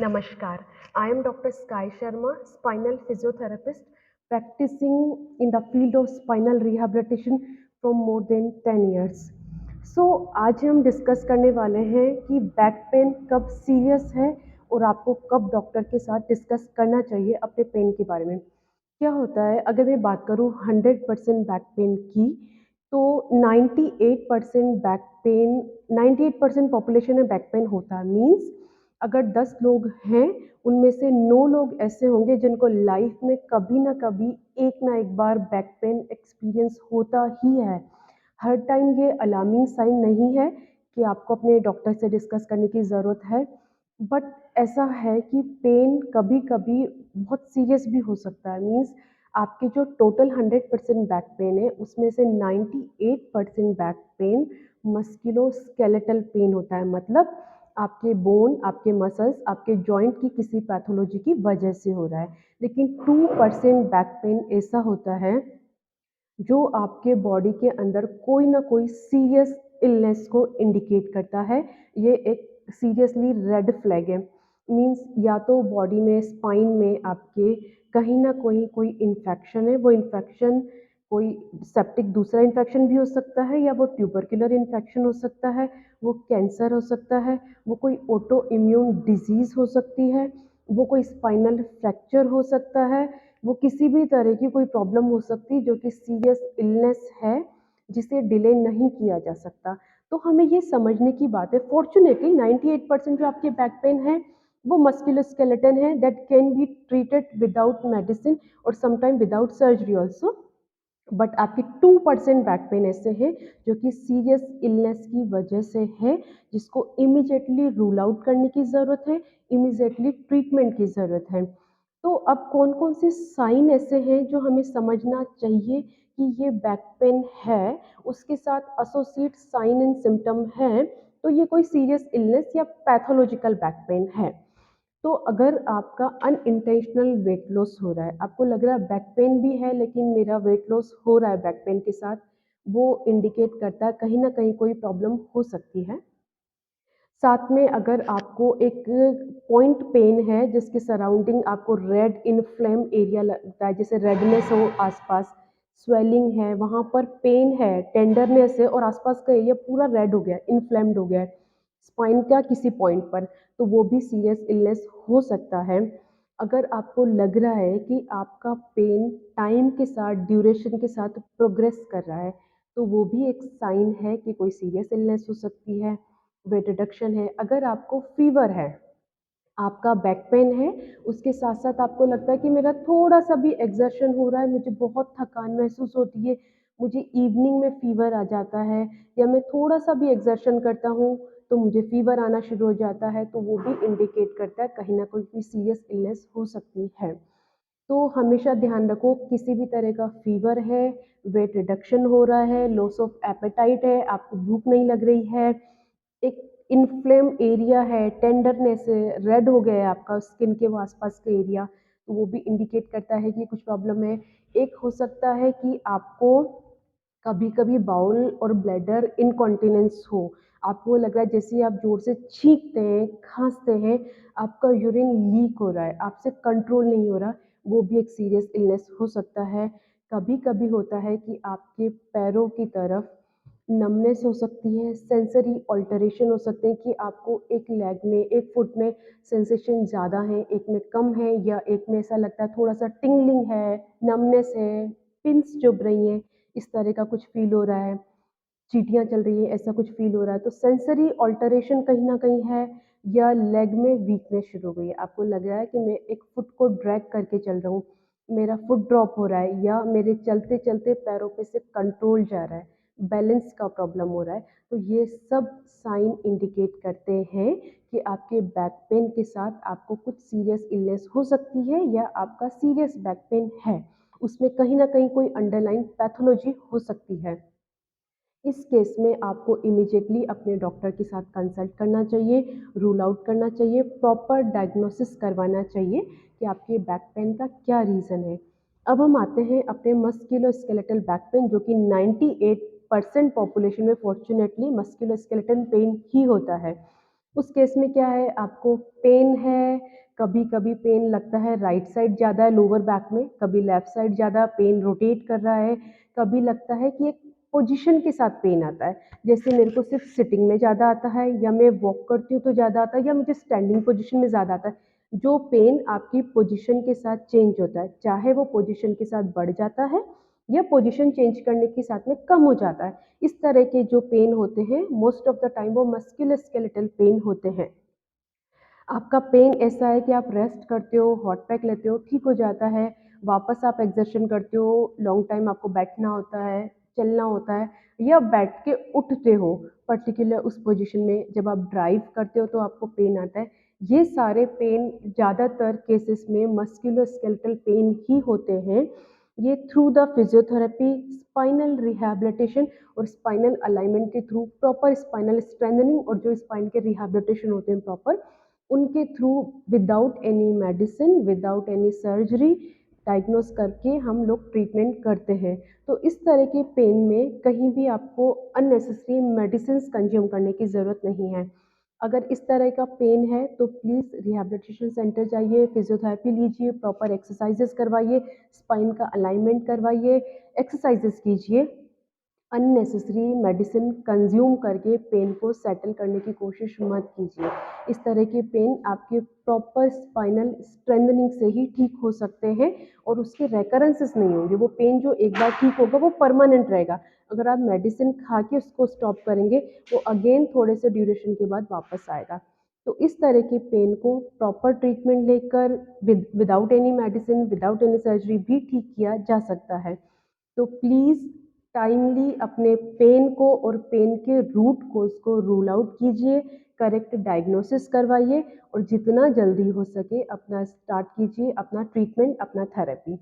Namaskar. I am Dr. Sky Sharma, spinal physiotherapist practicing in the field of spinal rehabilitation from more than 10 years. So आज हम discuss करने वाले हैं कि back pain कब serious है और आपको कब डॉक्टर के साथ डिस्कस करना चाहिए अपने पेन के बारे में। क्या होता है अगर मैं बात करूँ 100% बैक पेन की, तो 98% बैक पेन 98% पॉपुलेशन में बैक पेन होता है। मीन्स अगर 10 लोग हैं, उनमें से 9 लोग ऐसे होंगे जिनको लाइफ में कभी ना कभी एक ना एक बार बैक पेन एक्सपीरियंस होता ही है। हर टाइम ये अलार्मिंग साइन नहीं है कि आपको अपने डॉक्टर से डिस्कस करने की ज़रूरत है, बट ऐसा है कि पेन कभी-कभी बहुत सीरियस भी हो सकता है। मीन्स आपके जो टोटल 100% बैक पेन है, उसमें से 98% बैक पेन मस्कुलोस्केलेटल पेन होता है। मतलब आपके बोन, आपके मसल्स, आपके जॉइंट की किसी पैथोलॉजी की वजह से हो रहा है। लेकिन 2% बैक पेन ऐसा होता है जो आपके बॉडी के अंदर कोई ना कोई सीरियस इलनेस को इंडिकेट करता है। ये एक सीरियसली रेड फ्लैग है। मीन्स या तो बॉडी में, स्पाइन में आपके कहीं ना कहीं कोई इन्फेक्शन है। वो इन्फेक्शन कोई सेप्टिक दूसरा इन्फेक्शन भी हो सकता है, या वो ट्यूबरकुलर इन्फेक्शन हो सकता है, वो कैंसर हो सकता है, वो कोई ऑटो इम्यून डिजीज़ हो सकती है, वो कोई स्पाइनल फ्रैक्चर हो सकता है, वो किसी भी तरह की कोई प्रॉब्लम हो सकती है जो कि सीरियस इलनेस है, जिसे डिले नहीं किया जा सकता। तो हमें ये समझने की बात है, फॉर्चुनेटली 98% जो आपके बैक पेन है वो मस्कुलोस्केलेटन है, that can be treated without medicine और sometime without surgery also. But आपके 2% बैक पेन ऐसे हैं जो कि सीरियस इलनेस की वजह से है, जिसको इमीडिएटली रूल आउट करने की ज़रूरत है, इमीडिएटली ट्रीटमेंट की ज़रूरत है। तो अब कौन कौन से साइन ऐसे हैं जो हमें समझना चाहिए कि ये बैक पेन है, उसके साथ एसोसिएट साइन एंड सिम्टम हैं, तो ये कोई सीरियस इलनेस या पैथोलॉजिकल बैक पेन है। तो अगर आपका अनइंटेंशनल वेट लॉस हो रहा है, आपको लग रहा है बैक पेन भी है लेकिन मेरा वेट लॉस हो रहा है बैक पेन के साथ, वो इंडिकेट करता है कहीं ना कहीं कोई प्रॉब्लम हो सकती है। साथ में अगर आपको एक पॉइंट पेन है जिसके सराउंडिंग आपको रेड इन्फ्लेम एरिया लगता है, जैसे रेडनेस हो आसपास, स्वेलिंग है, वहाँ पर पेन है, टेंडरनेस है और आसपास का एरिया पूरा रेड हो गया है, इन्फ्लेम्ड हो गया है स्पाइन का किसी पॉइंट पर, तो वो भी सीरियस इलनेस हो सकता है। अगर आपको लग रहा है कि आपका पेन टाइम के साथ, ड्यूरेशन के साथ प्रोग्रेस कर रहा है, तो वो भी एक साइन है कि कोई सीरियस इलनेस हो सकती है। वेट रिडक्शन है, अगर आपको फीवर है, आपका बैक पेन है, उसके साथ-साथ आपको लगता है कि मेरा थोड़ा-सा भी एक्सर्शन हो रहा है, मुझे बहुत थकान महसूस होती है, मुझे इवनिंग में फ़ीवर आ जाता है, या मैं थोड़ा-सा भी एक्सर्शन करता हूँ, तो मुझे फ़ीवर आना शुरू हो जाता है, तो वो भी इंडिकेट करता है कहीं न कहीं कोई सीरियस इलनेस हो सकती है। तो हमेशा ध्यान रखो, किसी भी तरह का फ़ीवर है, वेट रिडक्शन हो रहा है, लॉस ऑफ एपेटाइट है, आपको भूख नहीं लग रही है, एक इन्फ्लेम एरिया है, टेंडरनेस है, रेड हो गया है आपका स्किन के वो आसपास का एरिया, तो वो भी इंडिकेट करता है कि कुछ प्रॉब्लम है। एक हो सकता है कि आपको कभी-कभी बाउल और ब्लैडर इनकॉन्टिनेंस हो, आपको लग रहा है जैसे ही आप ज़ोर से छींकते हैं, खाँसते हैं, आपका यूरिन लीक हो रहा है, आपसे कंट्रोल नहीं हो रहा, वो भी एक सीरियस इलनेस हो सकता है। कभी-कभी होता है कि आपके पैरों की तरफ नमनेस हो सकती है, सेंसरी अल्टरेशन हो सकते हैं कि आपको एक लेग में, एक फुट में सेंसेशन ज़्यादा है, एक में कम है, या एक में ऐसा लगता है थोड़ा-सा टिंगलिंग है, नमनेस है, पिन्स चुभ रही हैं, इस तरह का कुछ फ़ील हो रहा है, चींटियाँ चल रही हैं, ऐसा कुछ फ़ील हो रहा है। तो सेंसरी अल्टरेशन कहीं न कहीं है, या लेग में वीकनेस शुरू हो गई है। आपको लग रहा है कि मैं एक फुट को ड्रैग करके चल रहा हूँ, मेरा फुट ड्रॉप हो रहा है, या मेरे चलते-चलते पैरों पे से कंट्रोल जा रहा है, बैलेंस का प्रॉब्लम हो रहा है। तो ये सब साइन इंडिकेट करते हैं कि आपके बैक पेन के साथ आपको कुछ सीरियस इलनेस हो सकती है, या आपका सीरियस बैक पेन है। उसमें कहीं न कहीं कोई अंडरलाइन पैथोलॉजी हो सकती है। इस केस में आपको इमीडिएटली अपने डॉक्टर के साथ कंसल्ट करना चाहिए, रूल आउट करना चाहिए, प्रॉपर डायग्नोसिस करवाना चाहिए कि आपके बैक पेन का क्या रीज़न है। अब हम आते हैं अपने मस्कुलोस्केलेटल बैक पेन, जो कि 98% पॉपुलेशन में फॉर्च्यूनेटली मस्कुलोस्केलेटल पेन ही होता है। उस केस में क्या है, आपको पेन है, कभी कभी पेन लगता है राइट साइड ज़्यादा है लोअर बैक में, कभी लेफ्ट साइड ज़्यादा पेन रोटेट कर रहा है, कभी लगता है कि एक पोजीशन के साथ पेन आता है, जैसे मेरे को सिर्फ सिटिंग में ज़्यादा आता है, या मैं वॉक करती हूँ तो ज़्यादा आता है, या मुझे स्टैंडिंग पोजीशन में ज़्यादा आता है। जो पेन आपकी पोजीशन के साथ चेंज होता है, चाहे वो पोजीशन के साथ बढ़ जाता है या पोजीशन चेंज करने के साथ में कम हो जाता है, इस तरह के जो पेन होते हैं मोस्ट ऑफ द टाइम वो मस्कुलोस्केलेटल पेन होते हैं। आपका पेन ऐसा है कि आप रेस्ट करते हो, हॉट पैक लेते हो, ठीक हो जाता है, वापस आप एक्सर्शन करते हो, लॉन्ग टाइम आपको बैठना होता है, चलना होता है, या बैठ के उठते हो पर्टिकुलर उस पोजीशन में, जब आप ड्राइव करते हो तो आपको पेन आता है। ये सारे पेन ज़्यादातर केसेस में मस्कुलोस्केलेटल पेन ही होते हैं। ये through the physiotherapy, spinal rehabilitation और स्पाइनल अलाइनमेंट के थ्रू, प्रॉपर स्पाइनल स्ट्रेंथनिंग और जो स्पाइन के रिहैबिलिटेशन होते हैं प्रॉपर, उनके through, without any medicine, without any surgery, diagnose करके हम लोग ट्रीटमेंट करते हैं। तो इस तरह के पेन में कहीं भी आपको अननेसेसरी मेडिसिन कंज्यूम करने की ज़रूरत नहीं है। अगर इस तरह का पेन है तो प्लीज़ रिहैबिलिटेशन सेंटर जाइए, फिजियोथेरेपी लीजिए, प्रॉपर एक्सरसाइजेस करवाइए, स्पाइन का अलाइनमेंट करवाइए, एक्सरसाइजेस कीजिए। अननेसेसरी मेडिसिन कंज्यूम करके पेन को सेटल करने की कोशिश मत कीजिए। इस तरह के पेन आपके प्रॉपर स्पाइनल स्ट्रेंथनिंग से ही ठीक हो सकते हैं और उसके रेकरेंसेस नहीं होंगे। वो पेन जो एक बार ठीक होगा वो परमानेंट रहेगा। अगर आप मेडिसिन खा के उसको स्टॉप करेंगे, वो अगेन थोड़े से ड्यूरेशन के बाद वापस आएगा। तो इस तरह के पेन को प्रॉपर ट्रीटमेंट लेकर, without any medicine, without any surgery भी ठीक किया जा सकता है। तो प्लीज़ टाइमली अपने पेन को और पेन के रूट कोज़ को रूल आउट कीजिए, करेक्ट डायग्नोसिस करवाइए और जितना जल्दी हो सके अपना स्टार्ट कीजिए अपना ट्रीटमेंट, अपना therapy.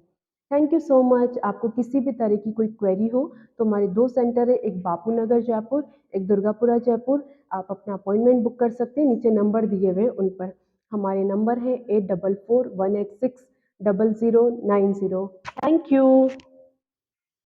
Thank you so much. आपको किसी भी तरह की कोई क्वेरी हो तो हमारे 2 सेंटर है, एक बापू नगर जयपुर, एक दुर्गापुरा जयपुर। आप अपना अपॉइंटमेंट बुक कर सकते हैं, नीचे नंबर दिए हुए हैं उन पर। हमारे नंबर है 8441860090। Thank you.